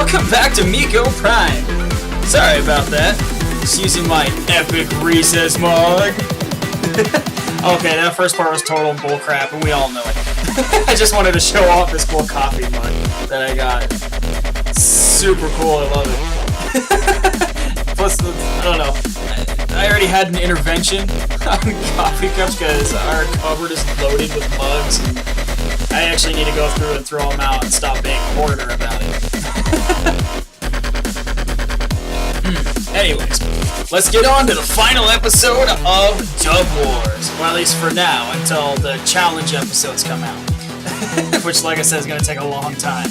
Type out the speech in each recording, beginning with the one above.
welcome back to Miko Prime. Sorry about that. Just using my epic recess mug. Okay, that first part was total bullcrap, and we all know it. I just wanted to show off this cool coffee mug that I got. Super cool, I love it. Plus, I don't know. I already had an intervention on coffee cups because our cupboard is loaded with mugs. And I actually need to go through and throw them out and stop being a hoarder about it. Anyways, let's get on to the final episode of Dub Wars. Well, at least for now, until the challenge episodes come out. Which, like I said, is going to take a long time.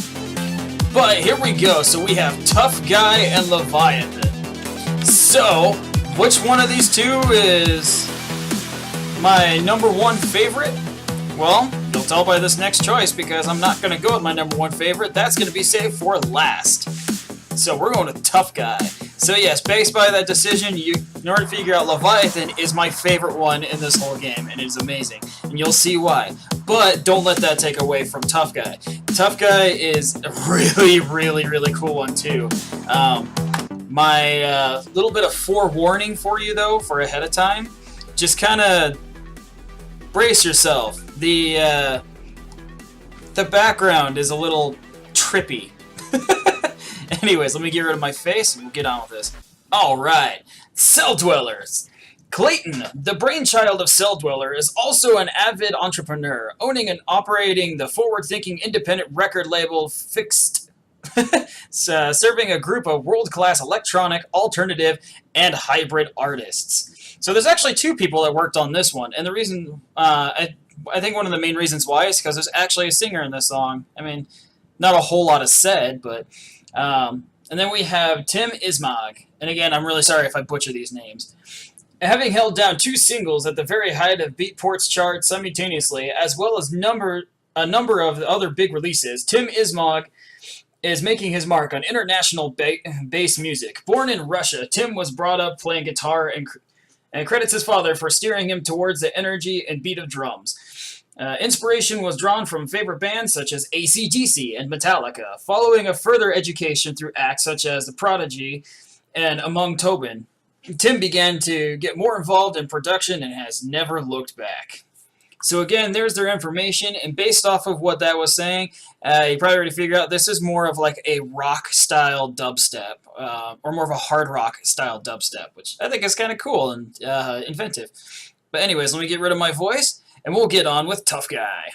But here we go. So we have Tough Guy and Leviathan. So, which one of these two is my number one favorite? Well, you'll tell by this next choice because I'm not going to go with my number one favorite. That's going to be saved for last. So we're going with Tough Guy. So yes, based by that decision, in order to figure out Leviathan is my favorite one in this whole game, and it is amazing. And you'll see why. But don't let that take away from Tough Guy. Tough Guy is a really, really, really cool one too. My little bit of forewarning for you though, for ahead of time, just kind of brace yourself. The background is a little trippy. Anyways, let me get rid of my face and we'll get on with this. Alright, Celldwellers. Clayton, the brainchild of Celldweller, is also an avid entrepreneur, owning and operating the forward-thinking independent record label Fixed, serving a group of world-class electronic, alternative, and hybrid artists. So there's actually two people that worked on this one, and the reason, I think one of the main reasons why is because there's actually a singer in this song. I mean, not a whole lot is said, but... and then we have Tim Ismag, and again, I'm really sorry if I butcher these names. Having held down two singles at the very height of Beatport's chart simultaneously, as well as a number of other big releases, Tim Ismag is making his mark on international bass music. Born in Russia, Tim was brought up playing guitar and credits his father for steering him towards the energy and beat of drums. Inspiration was drawn from favorite bands such as AC/DC and Metallica, following a further education through acts such as The Prodigy and Among Tobin. Tim began to get more involved in production and has never looked back. So again, there's their information, and based off of what that was saying, you probably already figured out this is more of like a rock-style dubstep, or more of a hard rock-style dubstep, which I think is kind of cool and inventive. But anyways, let me get rid of my voice, and we'll get on with Tough Guy.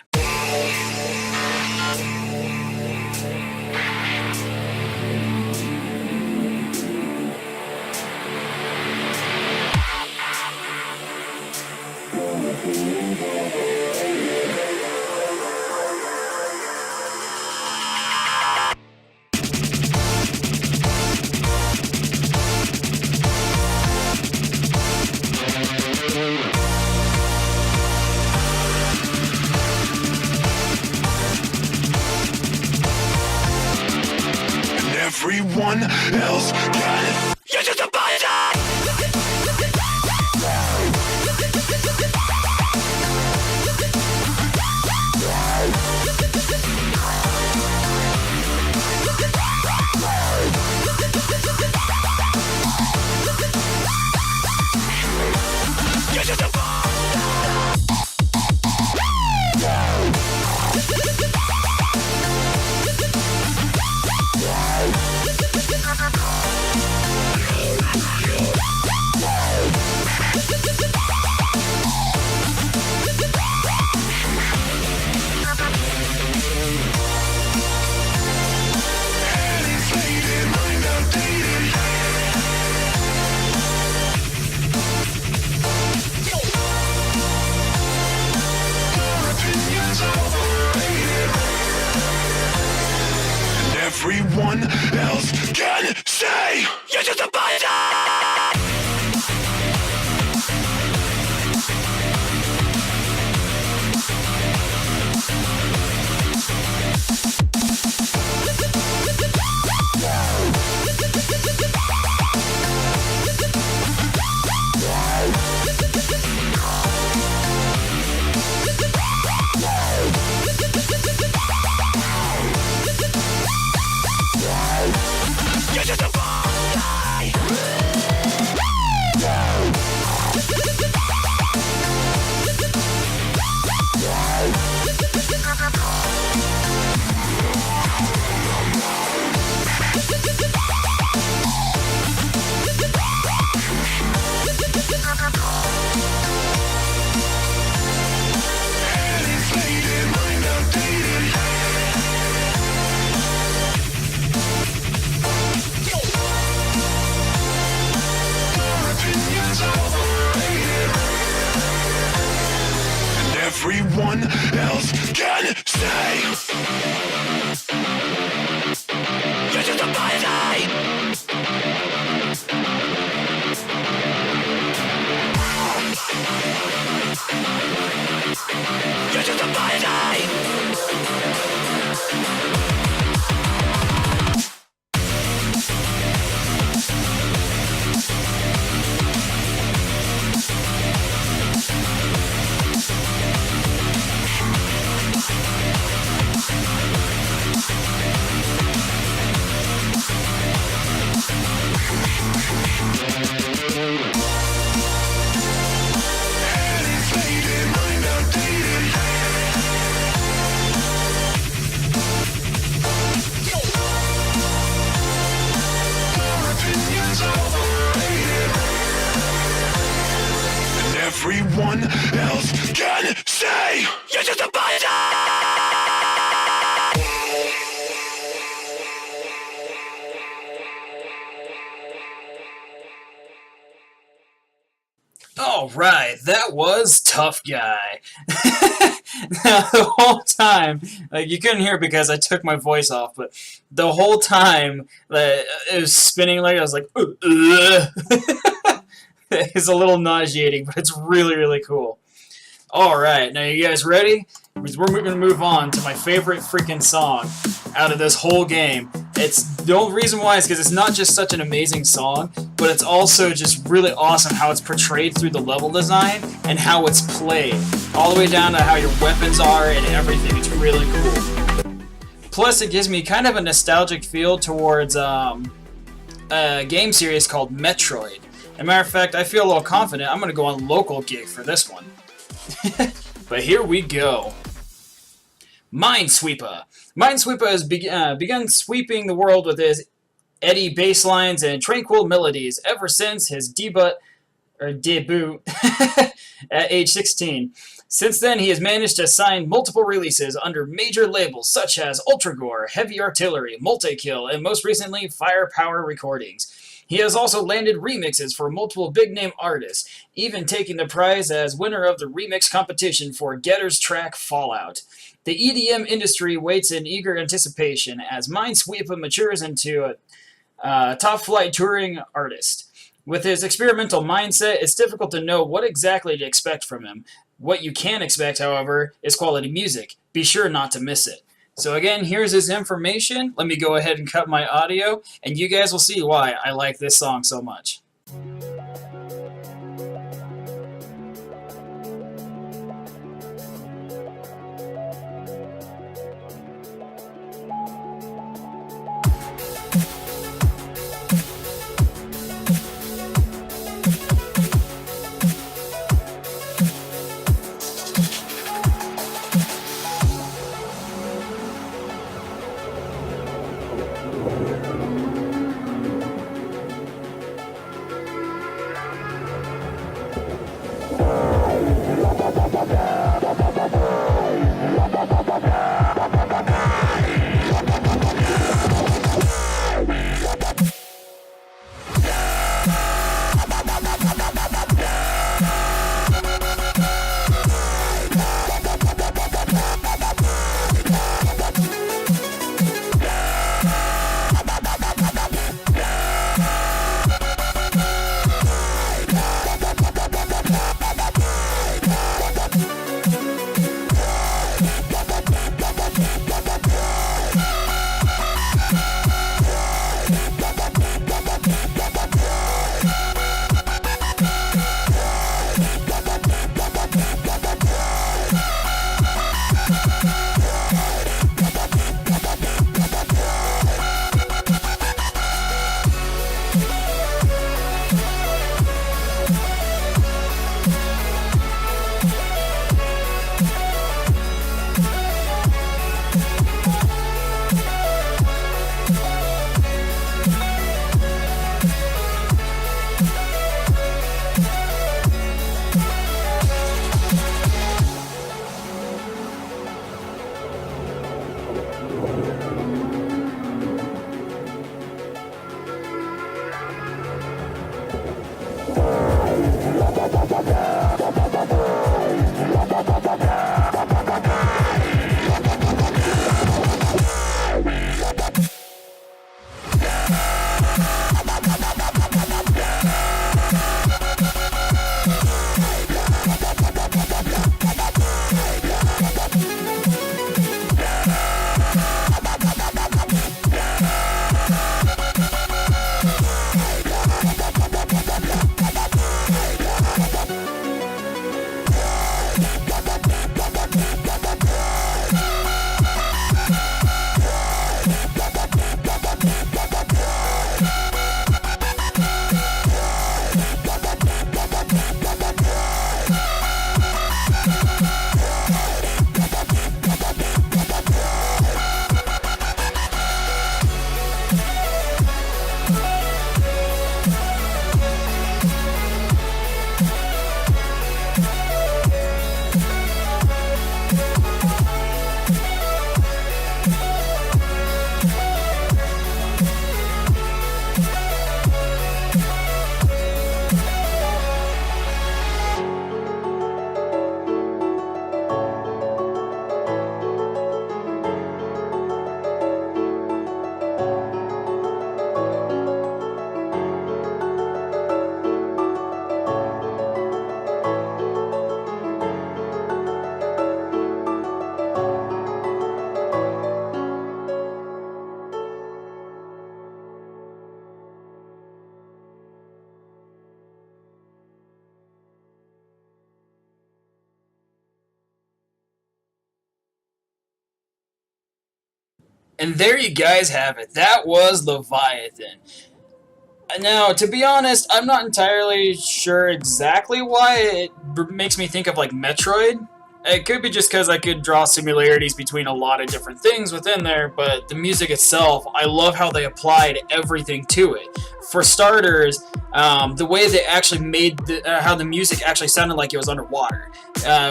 Everyone else got it. You're just a body. You're just a And everyone else can say you're just a body. Alright, that was Tough Guy. Now, the whole time, like, you couldn't hear it because I took my voice off, but the whole time that it was spinning, like, I was like, it's a little nauseating, but it's really, really cool. Alright, now you guys ready? We're going to move on to my favorite freaking song out of this whole game. The only reason why is because it's not just such an amazing song, but it's also just really awesome how it's portrayed through the level design and how it's played. All the way down to how your weapons are and everything. It's really cool. Plus, it gives me kind of a nostalgic feel towards a game series called Metroid. As a matter of fact, I feel a little confident I'm going to go on local gig for this one. But here we go. Minesweepa. Minesweepa has begun sweeping the world with his eddy bass lines and tranquil melodies ever since his debut at age 16. Since then, he has managed to sign multiple releases under major labels such as Ultra Gore, Heavy Artillery, Multi-Kill, and most recently, Firepower Recordings. He has also landed remixes for multiple big-name artists, even taking the prize as winner of the remix competition for Getter's track Fallout. The EDM industry waits in eager anticipation as Minesweepa matures into a top-flight touring artist. With his experimental mindset, it's difficult to know what exactly to expect from him. What you can expect, however, is quality music. Be sure not to miss it. So again, here's his information. Let me go ahead and cut my audio, and you guys will see why I like this song so much. And there you guys have it. That was Leviathan. Now, to be honest, I'm not entirely sure exactly why it makes me think of, like, Metroid. It could be just because I could draw similarities between a lot of different things within there, but the music itself, I love how they applied everything to it. For starters, the way they actually made how the music actually sounded like it was underwater,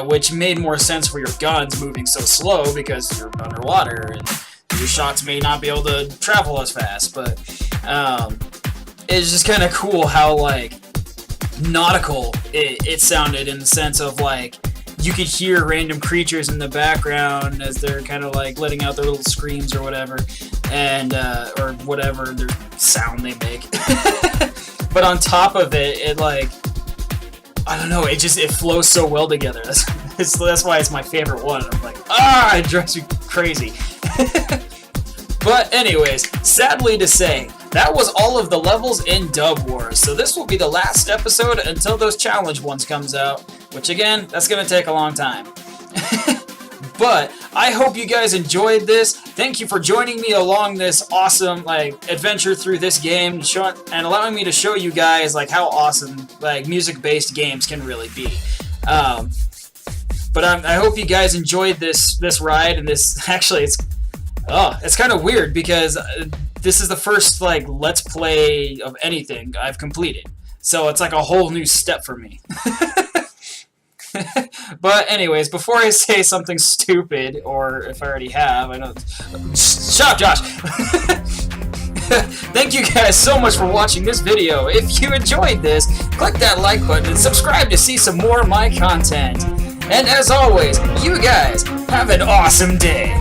which made more sense for your guns moving so slow because you're underwater and your shots may not be able to travel as fast, but it's just kind of cool how, like, nautical it sounded, in the sense of, like, you could hear random creatures in the background as they're kind of like letting out their little screams or whatever, and or whatever their sound they make. But on top of it, it, like, I don't know, it flows so well together. That's why it's my favorite one. I'm like, it drives me crazy. But anyways, sadly to say, that was all of the levels in Dub Wars, so this will be the last episode until those challenge ones comes out, which again, that's going to take a long time. But I hope you guys enjoyed this. Thank you for joining me along this awesome, like, adventure through this game, and allowing me to show you guys, like, how awesome, like, music-based games can really be. But I hope you guys enjoyed this ride, and this, actually, it's kind of weird because this is the first, like, Let's Play of anything I've completed. So it's like a whole new step for me. But anyways, before I say something stupid, or if I already have, I know... Shut up, Josh! Thank you guys so much for watching this video. If you enjoyed this, click that like button and subscribe to see some more of my content. And as always, you guys have an awesome day.